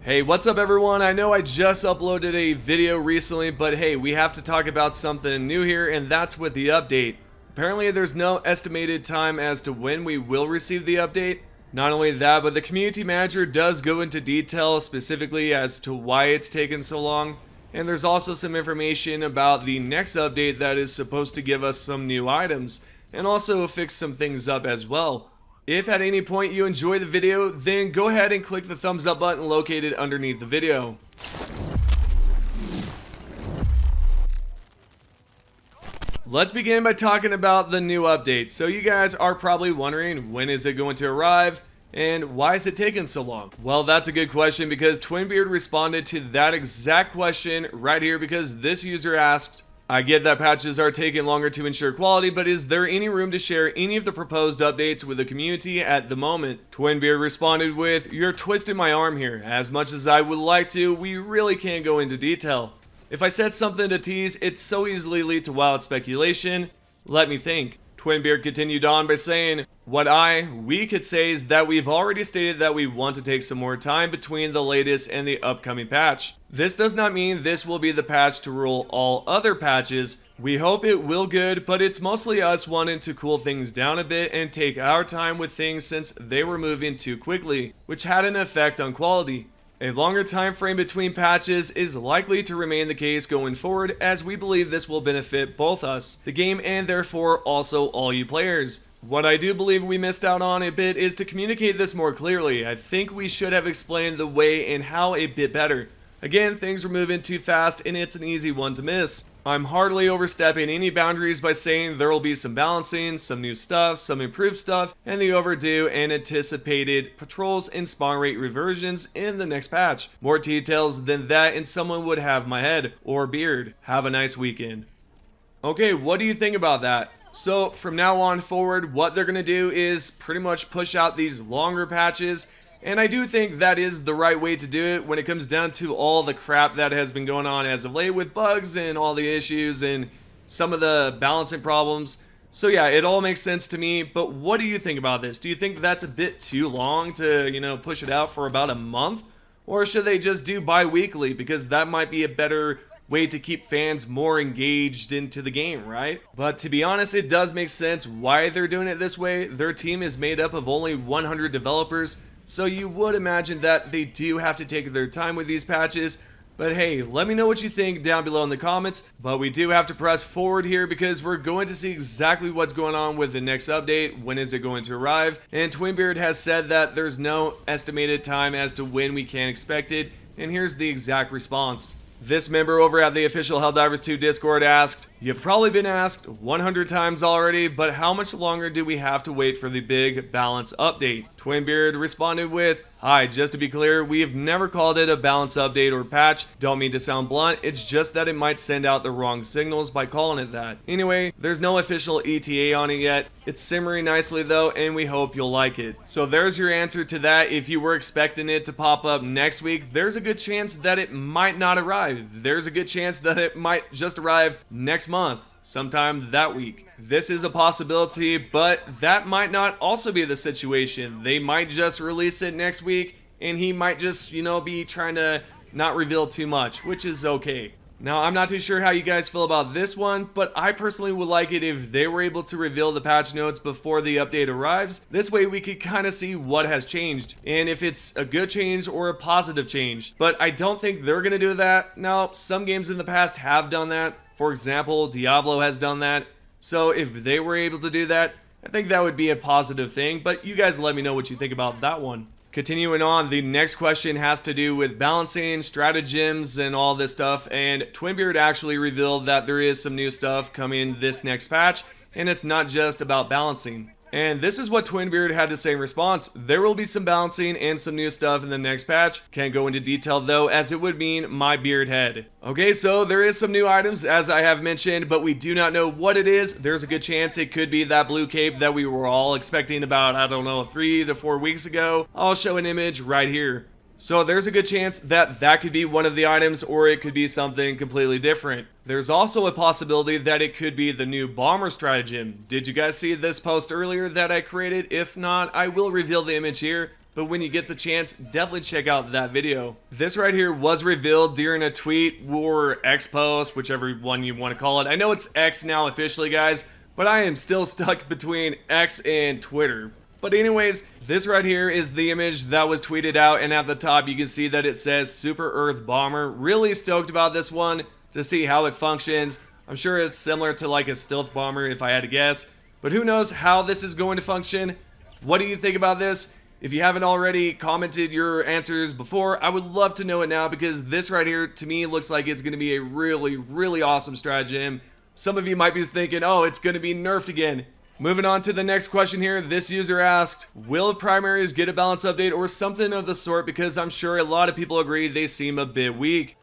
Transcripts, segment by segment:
Hey, what's up everyone? I know I just uploaded a video recently, but hey, we have to talk about something new here, and that's with the update. Apparently there's no estimated time as to when we will receive the update. Not only that, but the community manager does go into detail specifically as to why it's taken so long. And there's also some information about the next update that is supposed to give us some new items, and also fix some things up as well. If at any point you enjoy the video, then go ahead and click the thumbs up button located underneath the video. Let's begin by talking about the new update. So you guys are probably wondering, when is it going to arrive? And why is it taking so long? Well, that's a good question because Twinbeard responded to that exact question right here because this user asked, I get that patches are taking longer to ensure quality, but is there any room to share any of the proposed updates with the community at the moment? Twinbeard responded with, you're twisting my arm here. As much as I would like to, we really can't go into detail. If I said something to tease, it so easily lead to wild speculation. Let me think. Twinbeard continued on by saying, what we could say is that we've already stated that we want to take some more time between the latest and the upcoming patch. This does not mean this will be the patch to rule all other patches. We hope it will good, but it's mostly us wanting to cool things down a bit and take our time with things since they were moving too quickly, which had an effect on quality. A longer time frame between patches is likely to remain the case going forward, as we believe this will benefit both us, the game, and therefore also all you players. What I do believe we missed out on a bit is to communicate this more clearly. I think we should have explained the way and how a bit better. Again, things were moving too fast and it's an easy one to miss. I'm hardly overstepping any boundaries by saying there will be some balancing, some new stuff, some improved stuff, and the overdue and anticipated patrols and spawn rate reversions in the next patch. More details than that and someone would have my head or beard. Have a nice weekend. Okay, what do you think about that? So from now on forward, what they're going to do is pretty much push out these longer patches. And I do think that is the right way to do it when it comes down to all the crap that has been going on as of late with bugs and all the issues and some of the balancing problems. So yeah, it all makes sense to me, but what do you think about this? Do you think that's a bit too long to, push it out for about a month? Or should they just do bi-weekly, because that might be a better way to keep fans more engaged into the game, right? But to be honest, it does make sense why they're doing it this way. Their team is made up of only 100 developers, so you would imagine that they do have to take their time with these patches. But hey, let me know what you think down below in the comments. But we do have to press forward here because we're going to see exactly what's going on with the next update. When is it going to arrive? And Twinbeard has said that there's no estimated time as to when we can expect it. And here's the exact response. This member over at the official Helldivers 2 Discord asked, you've probably been asked 100 times already, but how much longer do we have to wait for the big balance update? Twinbeard responded with, hi, just to be clear, we have never called it a balance update or patch. Don't mean to sound blunt, it's just that it might send out the wrong signals by calling it that. Anyway, there's no official ETA on it yet. It's simmering nicely though, and we hope you'll like it. So there's your answer to that. If you were expecting it to pop up next week, there's a good chance that it might not arrive. There's a good chance that it might just arrive next month, sometime that week. This is a possibility, but that might not also be the situation. They might just release it next week, and he might just, be trying to not reveal too much, which is okay. Now, I'm not too sure how you guys feel about this one, but I personally would like it if they were able to reveal the patch notes before the update arrives. This way we could kind of see what has changed, and if it's a good change or a positive change. But I don't think they're going to do that. Now, some games in the past have done that. For example, Diablo has done that. So if they were able to do that, I think that would be a positive thing, but you guys let me know what you think about that one. Continuing on, the next question has to do with balancing, stratagems, and all this stuff, and Twinbeard actually revealed that there is some new stuff coming this next patch, and it's not just about balancing. And this is what Twinbeard had to say in response. There will be some balancing and some new stuff in the next patch. Can't go into detail though, as it would mean my beard head. Okay, so there is some new items as I have mentioned, but we do not know what it is. There's a good chance it could be that blue cape that we were all expecting about, 3 to 4 weeks ago. I'll show an image right here. So there's a good chance that that could be one of the items, or it could be something completely different. There's also a possibility that it could be the new bomber stratagem. Did you guys see this post earlier that I created? If not, I will reveal the image here. but when you get the chance, definitely check out that video. This right here was revealed during a tweet or X post, whichever one you want to call it. I know it's X now officially, guys, but I am still stuck between X and Twitter. But anyways, this right here is the image that was tweeted out, and at the top you can see that it says Super Earth Bomber. Really stoked about this one to see how it functions. I'm sure it's similar to like a stealth bomber if I had to guess, but who knows how this is going to function. What do you think about this? If you haven't already commented your answers before, I would love to know it now, because this right here to me looks like it's going to be a really awesome stratagem. Some of you might be thinking, oh, it's going to be nerfed again. Moving on to the next question here, this user asked, will primaries get a balance update or something of the sort, because I'm sure a lot of people agree they seem a bit weak.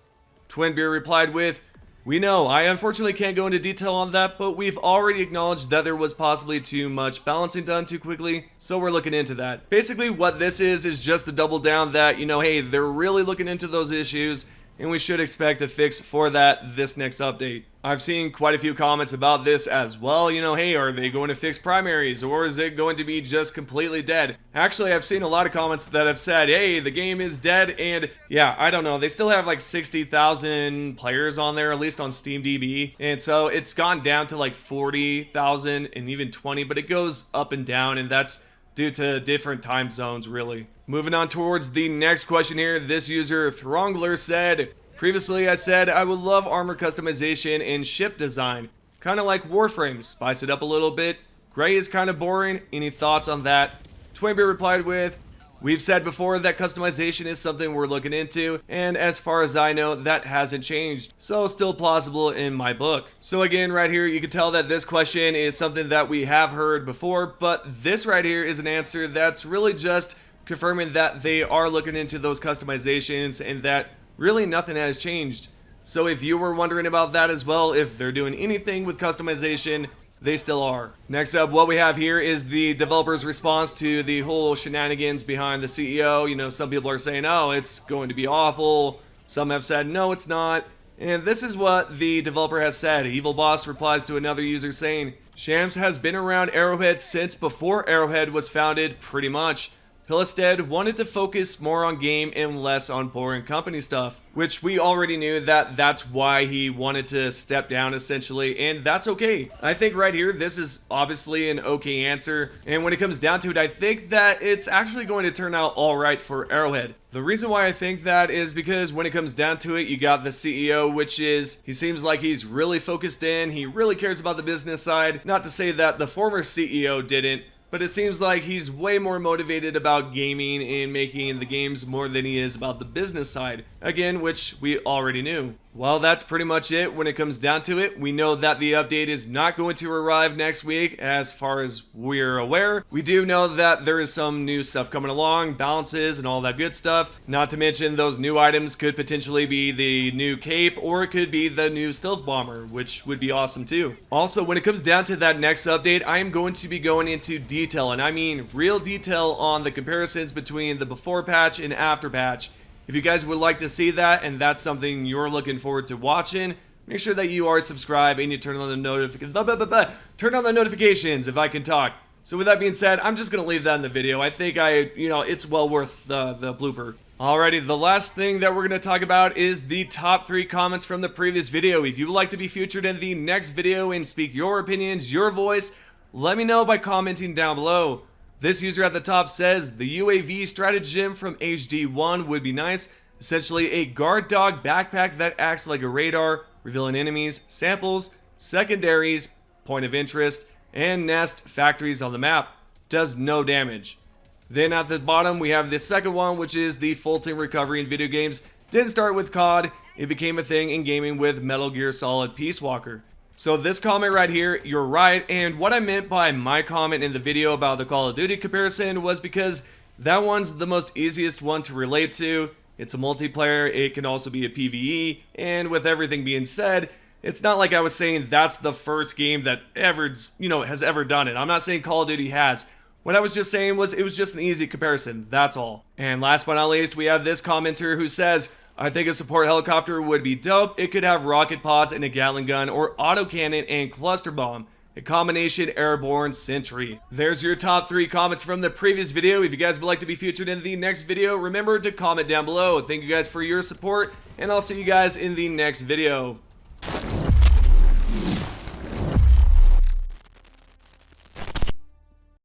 Twinbeer replied with, we know, I unfortunately can't go into detail on that, but we've already acknowledged that there was possibly too much balancing done too quickly, so we're looking into that. Basically what this is just to double down that, you know, hey, they're really looking into those issues, and we should expect a fix for that this next update. I've seen quite a few comments about this as well. You know, hey, are they going to fix primaries, or is it going to be just completely dead? Actually, I've seen a lot of comments that have said, hey, the game is dead, and yeah, I don't know. They still have like 60,000 players on there, at least on SteamDB, and so it's gone down to like 40,000 and even 20, but it goes up and down, and that's due to different time zones, really. Moving on towards the next question here, this user Throngler said, previously I said I would love armor customization and ship design, kind of like Warframe, spice it up a little bit. Gray is kind of boring, any thoughts on that? Twinbeer replied with, we've said before that customization is something we're looking into, and as far as I know, that hasn't changed, so still plausible in my book. So again, right here, you can tell that this question is something that we have heard before, but this right here is an answer that's really just confirming that they are looking into those customizations and that really nothing has changed. So if you were wondering about that as well, if they're doing anything with customization, they still are. Next up, what we have here is the developer's response to the whole shenanigans behind the CEO. You know, some people are saying, oh, it's going to be awful. Some have said, no, it's not. And this is what the developer has said. Evil Boss replies to another user saying, Shams has been around Arrowhead since before Arrowhead was founded, pretty much. Pilistad wanted to focus more on game and less on boring company stuff, which we already knew that that's why he wanted to step down essentially, and that's okay. I think right here, this is obviously an okay answer, and when it comes down to it, I think that it's actually going to turn out alright for Arrowhead. The reason why I think that is because when it comes down to it, you got the CEO, which is, he seems like he's really focused in, he really cares about the business side. Not to say that the former CEO didn't, but it seems like he's way more motivated about gaming and making the games more than he is about the business side. Again, which we already knew. Well, that's pretty much it when it comes down to it. We know that the update is not going to arrive next week as far as we're aware. We do know that there is some new stuff coming along, balances and all that good stuff. Not to mention those new items could potentially be the new cape, or it could be the new stealth bomber, which would be awesome too. Also, when it comes down to that next update, I am going to be going into detail, and I mean real detail, on the comparisons between the before patch and after patch. If you guys would like to see that, and that's something you're looking forward to watching, make sure that you are subscribed and you turn on the turn on the notifications, if I can talk. So with that being said, I'm just gonna leave that in the video. I think it's well worth the blooper. Alrighty, the last thing that we're gonna talk about is the top 3 comments from the previous video. If you would like to be featured in the next video and speak your opinions, your voice, let me know by commenting down below. This user at the top says, the UAV stratagem from HD1 would be nice. Essentially a guard dog backpack that acts like a radar, revealing enemies, samples, secondaries, point of interest, and nest factories on the map. Does no damage. Then at the bottom we have the second one, which is the Fulton recovery in video games. Didn't start with COD, it became a thing in gaming with Metal Gear Solid Peace Walker. So this comment right here, you're right, and what I meant by my comment in the video about the Call of Duty comparison was because that one's the most easiest one to relate to. It's a multiplayer, it can also be a PvE, and with everything being said, it's not like I was saying that's the first game that has ever done it. I'm not saying Call of Duty has. What I was just saying was it was just an easy comparison, that's all. And last but not least, we have this commenter who says, I think a support helicopter would be dope. It could have rocket pods and a Gatling gun, or autocannon and cluster bomb. a combination airborne sentry. There's your top 3 comments from the previous video. If you guys would like to be featured in the next video, remember to comment down below. Thank you guys for your support, and I'll see you guys in the next video.